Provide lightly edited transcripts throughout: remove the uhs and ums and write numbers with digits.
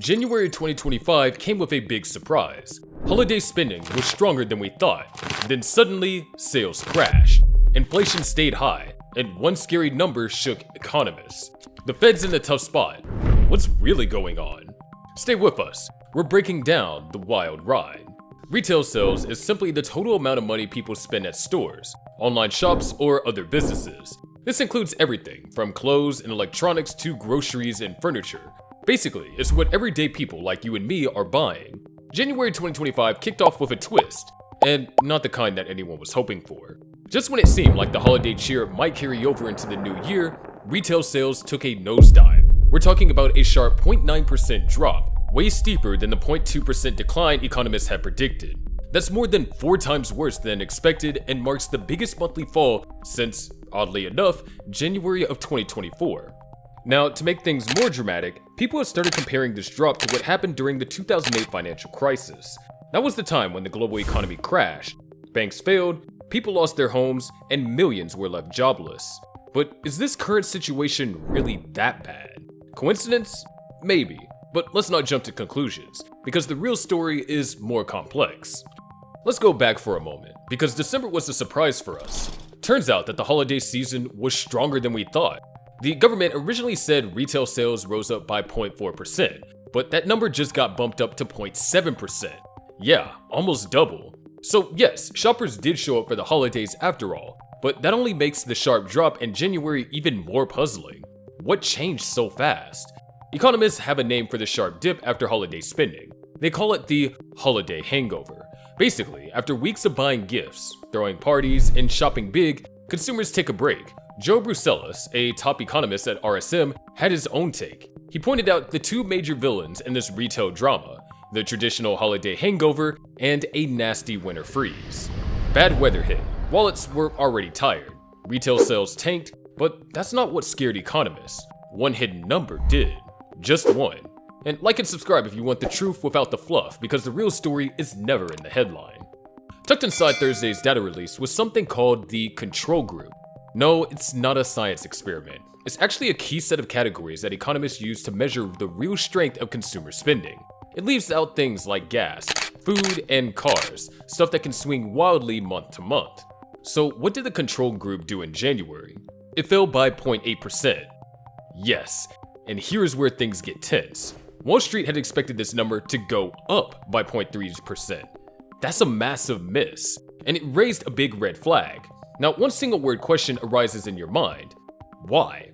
January 2025 came with a big surprise. Holiday spending was stronger than we thought. Then suddenly, sales crashed. Inflation stayed high, and one scary number shook economists. The Fed's in a tough spot. What's really going on? Stay with us. We're breaking down the wild ride. Retail sales is simply the total amount of money people spend at stores, online shops, or other businesses. This includes everything from clothes and electronics to groceries and furniture. Basically, it's what everyday people like you and me are buying. January 2025 kicked off with a twist, and not the kind that anyone was hoping for. Just when it seemed like the holiday cheer might carry over into the new year, retail sales took a nosedive. We're talking about a sharp 0.9% drop, way steeper than the 0.2% decline economists had predicted. That's more than 4 times worse than expected and marks the biggest monthly fall since, oddly enough, January of 2024. Now, to make things more dramatic, people have started comparing this drop to what happened during the 2008 financial crisis. That was the time when the global economy crashed, banks failed, people lost their homes, and millions were left jobless. But is this current situation really that bad? Coincidence? Maybe. But let's not jump to conclusions, because the real story is more complex. Let's go back for a moment, because December was a surprise for us. Turns out that the holiday season was stronger than we thought. The government originally said retail sales rose up by 0.4%, but that number just got bumped up to 0.7%. Yeah, almost double. So yes, shoppers did show up for the holidays after all, but that only makes the sharp drop in January even more puzzling. What changed so fast? Economists have a name for the sharp dip after holiday spending. They call it the holiday hangover. Basically, after weeks of buying gifts, throwing parties, and shopping big, consumers take a break. Joe Bruselas, a top economist at RSM, had his own take. He pointed out the 2 major villains in this retail drama, the traditional holiday hangover and a nasty winter freeze. Bad weather hit, wallets were already tired, retail sales tanked, but that's not what scared economists. One hidden number did. Just one. And like and subscribe if you want the truth without the fluff, because the real story is never in the headline. Tucked inside Thursday's data release was something called the control group. No, it's not a science experiment. It's actually a key set of categories that economists use to measure the real strength of consumer spending. It leaves out things like gas, food, and cars, stuff that can swing wildly month to month. So what did the control group do in January? It fell by 0.8%. Yes, and here's where things get tense. Wall Street had expected this number to go up by 0.3%. That's a massive miss, and it raised a big red flag. Now, one single word question arises in your mind. Why?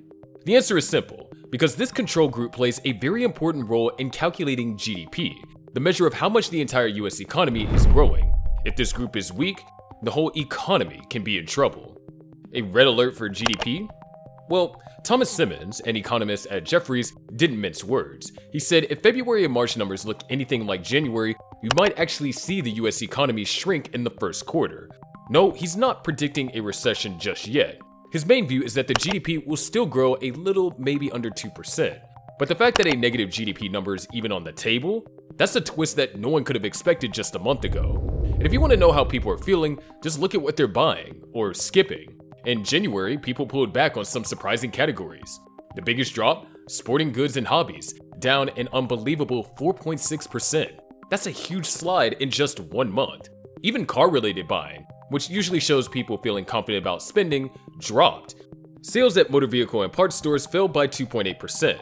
The answer is simple, because this control group plays a very important role in calculating GDP, the measure of how much the entire US economy is growing. If this group is weak, the whole economy can be in trouble. A red alert for GDP? Well, Thomas Simmons, an economist at Jefferies, didn't mince words. He said if February and March numbers look anything like January, you might actually see the US economy shrink in the first quarter. No, he's not predicting a recession just yet. His main view is that the GDP will still grow a little, maybe under 2%. But the fact that a negative GDP number is even on the table, that's a twist that no one could have expected just a month ago. And if you want to know how people are feeling, just look at what they're buying, or skipping. In January, people pulled back on some surprising categories. The biggest drop? Sporting goods and hobbies, down an unbelievable 4.6%. That's a huge slide in just 1 month. Even car-related buying, which usually shows people feeling confident about spending, dropped. Sales at motor vehicle and parts stores fell by 2.8%.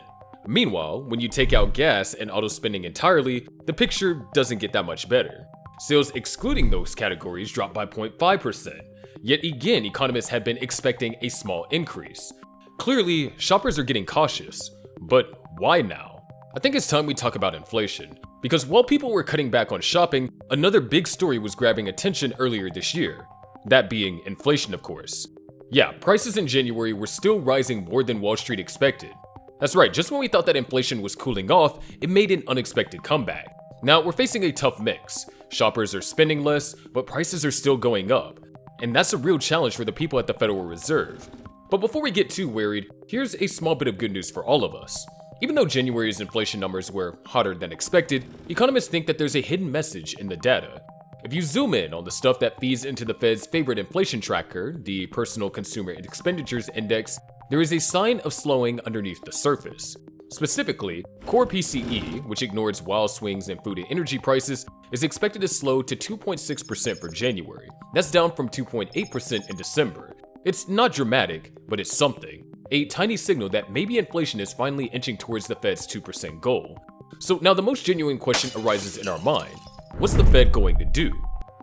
Meanwhile, when you take out gas and auto spending entirely, the picture doesn't get that much better. Sales excluding those categories dropped by 0.5%. Yet again, economists had been expecting a small increase. Clearly, shoppers are getting cautious. But why now? I think it's time we talk about inflation. Because while people were cutting back on shopping, another big story was grabbing attention earlier this year. That being inflation, of course. Yeah, prices in January were still rising more than Wall Street expected. That's right, just when we thought that inflation was cooling off, it made an unexpected comeback. Now, we're facing a tough mix. Shoppers are spending less, but prices are still going up. And that's a real challenge for the people at the Federal Reserve. But before we get too worried, here's a small bit of good news for all of us. Even though January's inflation numbers were hotter than expected, economists think that there's a hidden message in the data. If you zoom in on the stuff that feeds into the Fed's favorite inflation tracker, the Personal Consumer Expenditures Index, there is a sign of slowing underneath the surface. Specifically, core PCE, which ignores wild swings in food and energy prices, is expected to slow to 2.6% for January. That's down from 2.8% in December. It's not dramatic, but it's something. A tiny signal that maybe inflation is finally inching towards the Fed's 2% goal. So now the most genuine question arises in our mind. What's the Fed going to do?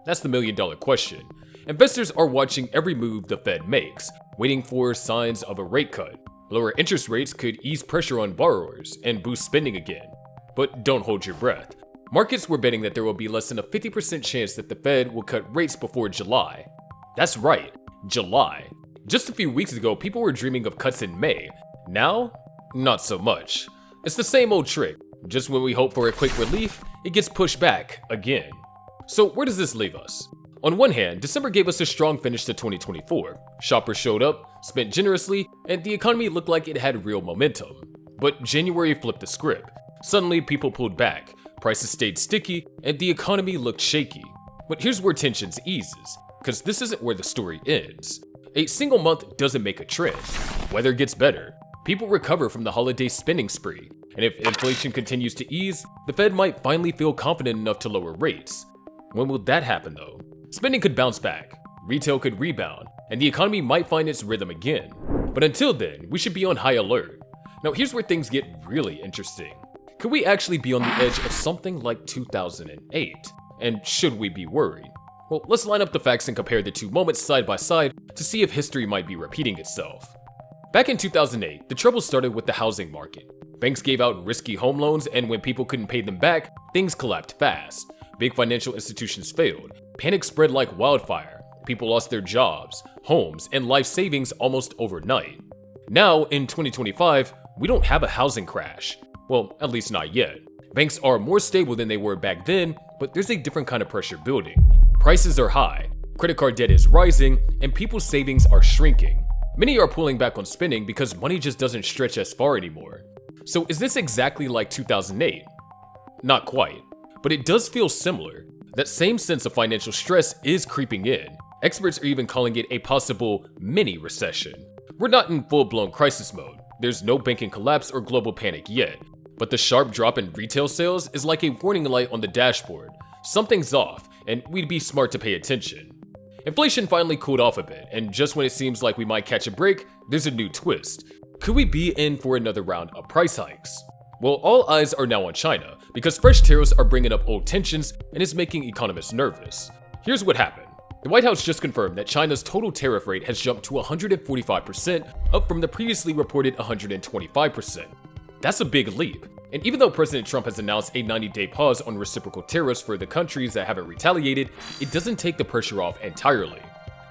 That's the million-dollar question. Investors are watching every move the Fed makes, waiting for signs of a rate cut. Lower interest rates could ease pressure on borrowers and boost spending again. But don't hold your breath. Markets were betting that there will be less than a 50% chance that the Fed will cut rates before July. That's right, July. Just a few weeks ago, people were dreaming of cuts in May. Now, not so much. It's the same old trick. Just when we hope for a quick relief, it gets pushed back again. So where does this leave us? On one hand, December gave us a strong finish to 2024. Shoppers showed up, spent generously, and the economy looked like it had real momentum. But January flipped the script. Suddenly, people pulled back, prices stayed sticky, and the economy looked shaky. But here's where tensions eases, because this isn't where the story ends. A single month doesn't make a trend. Weather gets better. People recover from the holiday spending spree. And if inflation continues to ease, the Fed might finally feel confident enough to lower rates. When will that happen though? Spending could bounce back, retail could rebound, and the economy might find its rhythm again. But until then, we should be on high alert. Now here's where things get really interesting. Could we actually be on the edge of something like 2008? And should we be worried? Well, let's line up the facts and compare the two moments side by side to see if history might be repeating itself. Back in 2008, the trouble started with the housing market. Banks gave out risky home loans, and when people couldn't pay them back, things collapsed fast. Big financial institutions failed. Panic spread like wildfire. People lost their jobs, homes, and life savings almost overnight. Now, in 2025, we don't have a housing crash. Well, at least not yet. Banks are more stable than they were back then, but there's a different kind of pressure building. Prices are high, credit card debt is rising, and people's savings are shrinking. Many are pulling back on spending because money just doesn't stretch as far anymore. So is this exactly like 2008? Not quite, but it does feel similar. That same sense of financial stress is creeping in. Experts are even calling it a possible mini recession. We're not in full-blown crisis mode. There's no banking collapse or global panic yet. But the sharp drop in retail sales is like a warning light on the dashboard. Something's off, and we'd be smart to pay attention. Inflation finally cooled off a bit, and just when it seems like we might catch a break, there's a new twist. Could we be in for another round of price hikes? Well, all eyes are now on China, because fresh tariffs are bringing up old tensions and is making economists nervous. Here's what happened. The White House just confirmed that China's total tariff rate has jumped to 145%, up from the previously reported 125%. That's a big leap. And even though President Trump has announced a 90-day pause on reciprocal tariffs for the countries that haven't retaliated, it doesn't take the pressure off entirely.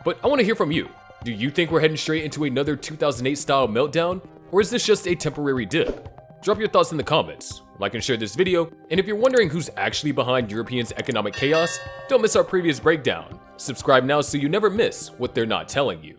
But I want to hear from you. Do you think we're heading straight into another 2008-style meltdown? Or is this just a temporary dip? Drop your thoughts in the comments, like and share this video, and if you're wondering who's actually behind Europeans' economic chaos, don't miss our previous breakdown. Subscribe now so you never miss what they're not telling you.